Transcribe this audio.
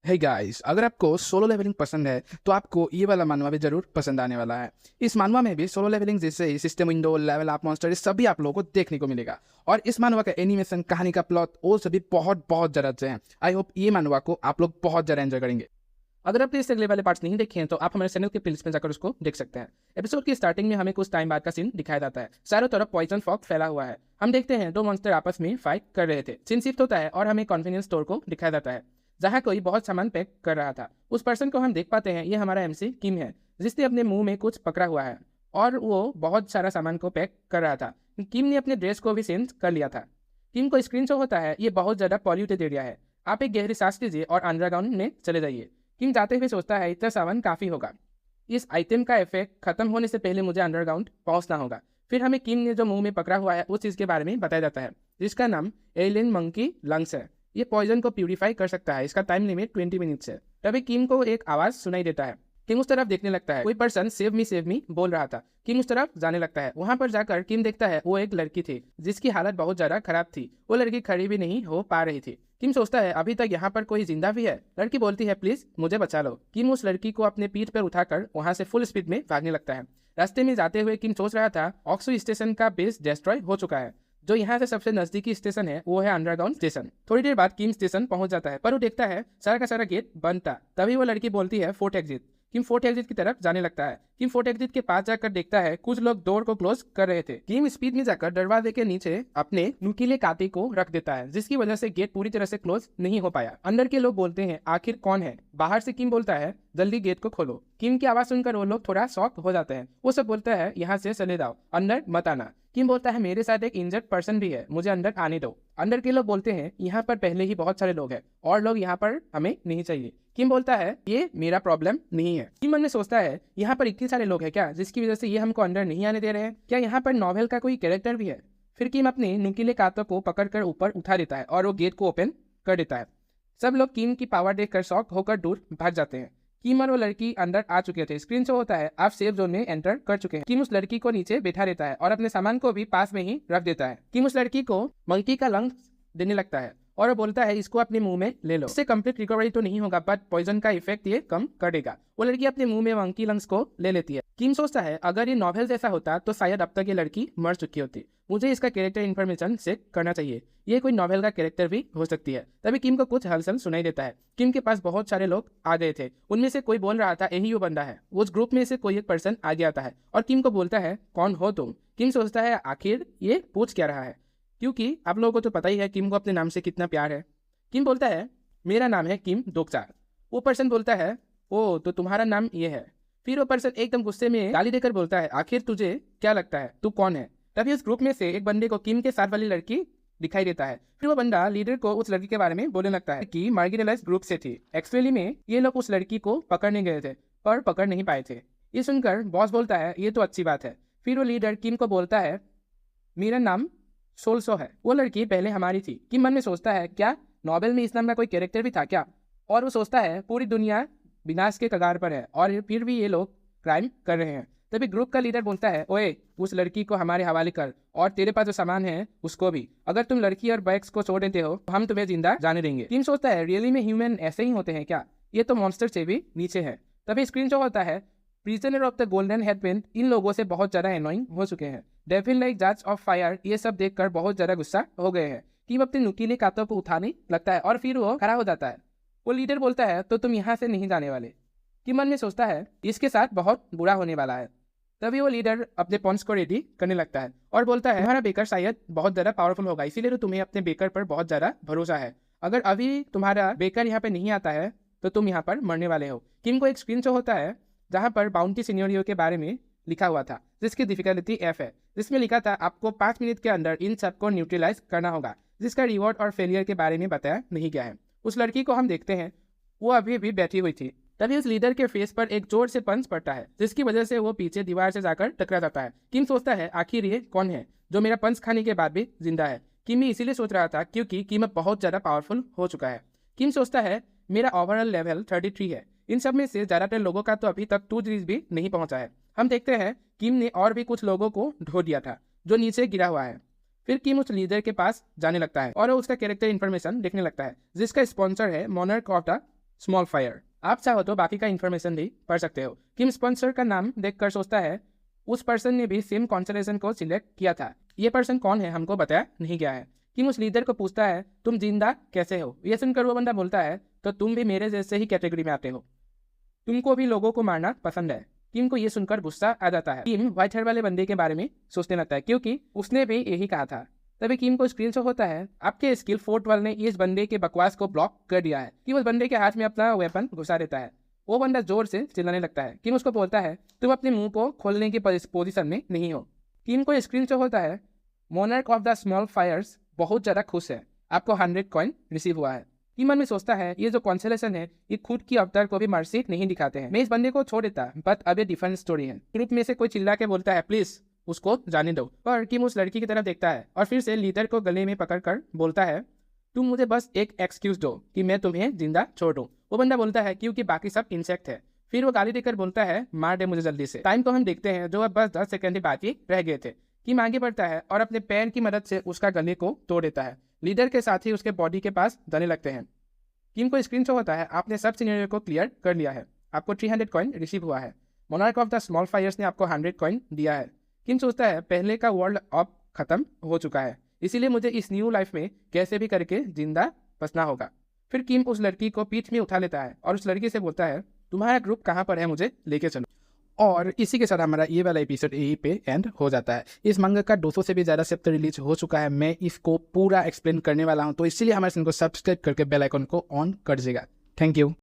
Hey guys, अगर आपको solo levelling पसंद है तो आपको ये वाला मानवा भी जरूर पसंद आने वाला है। इस मानवा में भी सोलो लेवलिंग जैसे ही system window, level up, monster, सभी आप लोगों को देखने को मिलेगा। और इस मानवा का एनिमेशन, कहानी का प्लॉट वो सभी बहुत बहुत ज्यादा अच्छे हैं। आई होप ये मानवा को आप लोग बहुत ज्यादा एंजॉय करेंगे। अगर आपने इससे अगले वाले पार्ट्स नहीं देखे हैं तो आप हमारे चैनल के प्लेलिस्ट में जाकर उसको देख सकते हैं। एपिसोड की स्टार्टिंग में हमें कुछ टाइम बाद का सीन दिखाया जाता है। चारों तरफ पॉइजन फॉग फैला हुआ है। हम देखते हैं दो मॉन्स्टर आपस में फाइट कर रहे थे। सीन शिफ्ट होता है और हमें कन्वीनियंस स्टोर को दिखाया जाता है जहाँ कोई बहुत सामान पैक कर रहा था। उस पर्सन को हम देख पाते हैं, ये हमारा एमसी किम है, जिसने अपने मुंह में कुछ पकड़ा हुआ है और वो बहुत सारा सामान को पैक कर रहा था। किम ने अपने ड्रेस को भी चेंज कर लिया था। किम को स्क्रीन शो होता है, ये बहुत ज़्यादा पॉल्यूटेड एरिया है, आप एक गहरी सांस लीजिए और अंडरग्राउंड में चले जाइए। किम जाते हुए सोचता है इतना सामान काफ़ी होगा, इस आइटम का इफेक्ट खत्म होने से पहले मुझे अंडरग्राउंड पहुंचना होगा। फिर हमें किम ने जो मुंह में पकड़ा हुआ है उस चीज़ के बारे में बताया जाता है, जिसका नाम एलियन मंकी लंग्स है। ये पॉइजन को प्यूरिफाई कर सकता है। इसका टाइम लिमिट 20 मिनट्स है। तभी किम को एक आवाज़ सुनाई देता है। किम उस तरफ देखने लगता है। कोई पर्सन सेव मी बोल रहा था। किम उस तरफ जाने लगता है। वहां पर जाकर किम देखता है वो एक लड़की थी जिसकी हालत बहुत ज़्यादा खराब थी। वो लड़की खड़ी भी नहीं हो पा रही थी। किम सोचता है अभी तक यहाँ पर कोई जिंदा भी है। लड़की बोलती है प्लीज मुझे बचा लो। किम उस लड़की को अपने पीठ पर उठाकर वहां से फुल स्पीड में भागने लगता है। रास्ते में जाते हुए किम सोच रहा था ऑक्सू स्टेशन का बेस डिस्ट्रॉय हो चुका है। जो यहाँ से सबसे नजदीकी स्टेशन है वो है अंडरग्राउंड स्टेशन। थोड़ी देर बाद किम स्टेशन पहुंच जाता है, पर वो देखता है सारा का सारा गेट बंद था। तभी वो लड़की बोलती है फोर्ट एग्जिट। किम फोर्ट एग्जिट की तरफ जाने लगता है। किम फोर्ट एग्जिट के पास जाकर देखता है कुछ लोग डोर को क्लोज कर रहे थे। किम स्पीड में जाकर दरवाजे के नीचे अपने नुकीले कांटे को रख देता है, जिसकी वजह से गेट पूरी तरह से क्लोज नहीं हो पाया। अंदर के लोग बोलते हैं आखिर कौन है। बाहर से किम बोलता है जल्दी गेट को खोलो। किम की आवाज सुनकर वो लोग थोड़ा शॉक हो जाते हैं। वो सब बोलता है यहाँ से चले जाओ, अंदर मत आना। किम बोलता है मेरे साथ एक इंजर्ड पर्सन भी है, मुझे अंदर आने दो। अंदर के लोग बोलते हैं यहाँ पर पहले ही बहुत सारे लोग हैं और लोग यहाँ पर हमें नहीं चाहिए। किम बोलता है ये मेरा प्रॉब्लम नहीं है। किम मन में सोचता है यहाँ पर इतने सारे लोग हैं क्या, जिसकी वजह से ये हमको अंदर नहीं आने दे रहे हैं। क्या यहाँ पर नॉवेल का कोई कैरेक्टर भी है। फिर किम अपने नुकीले कांटों को पकड़कर ऊपर उठा देता है और वो गेट को ओपन कर देता है। सब लोग किम की पावर देखकर शॉक होकर दूर भाग जाते हैं। किम और वो लड़की अंदर आ चुके थे। स्क्रीन शो होता है आप सेफ जोन में एंटर कर चुके हैं। किम उस लड़की को नीचे बैठा देता है और अपने सामान को भी पास में ही रख देता है। किम उस लड़की को मंकी का लंग्स देने लगता है और वो बोलता है इसको अपने मुंह में ले लो। इससे कंप्लीट रिकवरी तो नहीं होगा, बट पॉइजन का इफेक्ट ये कम कर देगा। वो लड़की अपने मुंह में मंकी लंग्स को ले लेती है। किम सोचता है अगर ये नॉवेल जैसा होता तो शायद अब तक ये लड़की मर चुकी होती। मुझे इसका कैरेक्टर इन्फॉर्मेशन चेक करना चाहिए, ये कोई नॉवेल का कैरेक्टर भी हो सकती है। तभी किम को कुछ हलचल सुनाई देता है। किम के पास बहुत सारे लोग आ गए थे। उनमें से कोई बोल रहा था यही वो बंदा है। उस ग्रुप में से कोई एक पर्सन आगे आता है और किम को बोलता है कौन हो तुम। किम सोचता है आखिर ये पूछ क्या रहा है, क्योंकि आप लोगों को तो पता ही है किम को अपने नाम से कितना प्यार है। किम बोलता है मेरा नाम है किम डोकचार। वो पर्सन बोलता है ओ तो तुम्हारा नाम ये है। फिर वो पर्सन एकदम गुस्से में गाली देकर बोलता है आखिर तुझे क्या लगता है तू कौन है। तभी उस ग्रुप में से एक बंदे को किम के साथ वाली लड़की दिखाई देता है। फिर वो बंदा लीडर को उस लड़की के बारे में बोलने लगता है कि मार्गिनलाइज्ड ग्रुप से थी। एक्चुअली में ये लोग उस लड़की को पकड़ने गए थे पर पकड़ नहीं पाए थे। ये सुनकर बॉस बोलता है ये तो अच्छी बात है। फिर वो लीडर किम को बोलता है मेरा नाम सोल्सो है, वो लड़की पहले हमारी थी। किम मन में सोचता है क्या नॉवेल में इस नाम का कोई कैरेक्टर भी था क्या। और वो सोचता है पूरी दुनिया विनाश के कगार पर है और फिर भी ये लोग क्राइम कर रहे हैं। तभी ग्रुप का लीडर बोलता है ओए उस लड़की को हमारे हवाले कर और तेरे पास जो सामान है उसको भी। अगर तुम लड़की और बैग्स को छोड़ देते हो तो हम तुम्हें जिंदा जाने देंगे। किम सोचता है रियली में ह्यूमन ऐसे ही होते हैं क्या, ये तो मॉन्स्टर से भी नीचे है। तभी स्क्रीन शो होता है prisoner of the golden headband इन लोगों से बहुत ज्यादा एनोइंग हो चुके हैं। डेविल लाइक जज ऑफ फायर ये सब देखकर बहुत ज्यादा गुस्सा हो गए हैं। किम अपने नुकीले कांटों को उठाने लगता है और फिर वो खड़ा हो जाता है। वो लीडर बोलता है तो तुम यहाँ से नहीं जाने वाले। किम मन में सोचता है इसके साथ बहुत बुरा होने वाला है। तभी वो लीडर अपने पॉइंट्स को रेडी करने लगता है और बोलता है तुम्हारा बेकर शायद बहुत ज़्यादा पावरफुल होगा, इसीलिए तो तुम्हें अपने बेकर पर बहुत ज़्यादा भरोसा है। अगर अभी तुम्हारा बेकर यहाँ पे नहीं आता है तो तुम यहाँ पर मरने वाले हो। किम को एक स्क्रीन शो होता है जहाँ पर बाउंटी सिनेरियो के बारे में लिखा हुआ था, जिसकी डिफिकल्टी F है, जिसमें लिखा था आपको 5 मिनट के अंदर इन सबको न्यूट्रलाइज करना होगा, जिसका रिवॉर्ड और फेलियर के बारे में बताया नहीं गया है। उस लड़की को हम देखते हैं वो अभी भी बैठी हुई थी। तभी उस लीडर के फेस पर एक जोर से पंच पड़ता है, जिसकी वजह से वो पीछे दीवार से जाकर टकरा जाता है। किम सोचता है आखिर ये कौन है जो मेरा पंच खाने के बाद भी जिंदा है। किम भी इसीलिए सोच रहा था क्योंकि किम अब बहुत ज्यादा पावरफुल हो चुका है। किम सोचता है मेरा ओवरऑल लेवल 33 है। इन सब में से ज्यादातर लोगों का तो अभी तक 2 सीरीज भी नहीं पहुंचा है। हम देखते हैं किम ने और भी कुछ लोगों को ढो दिया था जो नीचे गिरा हुआ है। फिर किम उस लीडर के पास जाने लगता है और उसका कैरेक्टर इन्फॉर्मेशन देखने लगता है, जिसका स्पॉन्सर है monarch of the small fire. आप चाहो तो बाकी का इन्फॉर्मेशन भी पढ़ सकते हो। किम स्पेंसर का नाम देखकर सोचता है उस पर्सन ने भी सेम कॉन्स्टेलेशन को सिलेक्ट किया था। ये पर्सन कौन है हमको बताया नहीं गया है। किम उस लीडर को पूछता है तुम जिंदा कैसे हो। ये सुनकर वो बंदा बोलता है तो तुम भी मेरे जैसे ही कैटेगरी में आते हो, तुमको भी लोगों को मारना पसंद है। किम को ये सुनकर गुस्सा आ जाता है। किम व्हाइट हेयर वाले बंदे के बारे में सोचने लगता है क्योंकि उसने भी यही कहा था। तभी किम को स्क्रीन शॉट होता है आपके स्किल फोर्ट वाले ने इस बंदे के बकवास को ब्लॉक कर दिया है। किम उस बंदे के हाथ में अपना वेपन घुसा देता है। वो बंदा जोर से चिल्लाने लगता है। किम उसको बोलता है तुम अपने मुंह को खोलने की पोजीशन में नहीं हो। किम को स्क्रीन शॉट होता है monarch of the small fires बहुत ज़्यादा खुश है, आपको 100 कॉइन रिसीव हुआ है। किम मन में सोचता है ये जो कॉन्सलेशन है ये खुद की अवतार को भी मर्सी नहीं दिखाते हैं। मैं इस बंदे को छोड़ देता बट अब ये डिफरेंट स्टोरी है। ग्रुप में से कोई चिल्ला के बोलता है प्लीज उसको जाने दो, पर किम उस लड़की की तरफ देखता है और फिर से लीडर को गले में पकड़कर बोलता है तुम मुझे बस एक एक्सक्यूज दो कि मैं तुम्हें जिंदा छोड़ दूं। वो बंदा बोलता है क्योंकि बाकी सब इंसेक्ट है। फिर वो गाली देकर बोलता है मार दे मुझे जल्दी से। टाइम को हम देखते हैं जो अब बस 10 सेकंड ही बाकी रह गए थे। किम आगे बढ़ता है और अपने पैर की मदद से उसका गले को तोड़ देता है। लीडर के साथ ही उसके बॉडी के पास जाने लगते हैं। किम को स्क्रीन शॉट होता है आपने सब सिनेरियो को क्लियर कर लिया है, आपको 300 कॉइन रिसीव हुआ है। Monarch of the small fires ने आपको 100 कॉइन दिया है। किम सोचता है पहले का वर्ल्ड अब खत्म हो चुका है, इसीलिए मुझे इस न्यू लाइफ में कैसे भी करके जिंदा बचना होगा। फिर किम उस लड़की को पीठ में उठा लेता है और उस लड़की से बोलता है तुम्हारा ग्रुप कहाँ पर है, मुझे लेके चलो। और इसी के साथ हमारा ये वाला एपिसोड यहीं पे एंड हो जाता है। इस मंगा का 200 से भी ज़्यादा चैप्टर रिलीज हो चुका है। मैं इसको पूरा एक्सप्लेन करने वाला हूँ, तो इसीलिए हमारे चैनल को सब्सक्राइब करके बेल आइकन को ऑन कर दीजिएगा। Thank you.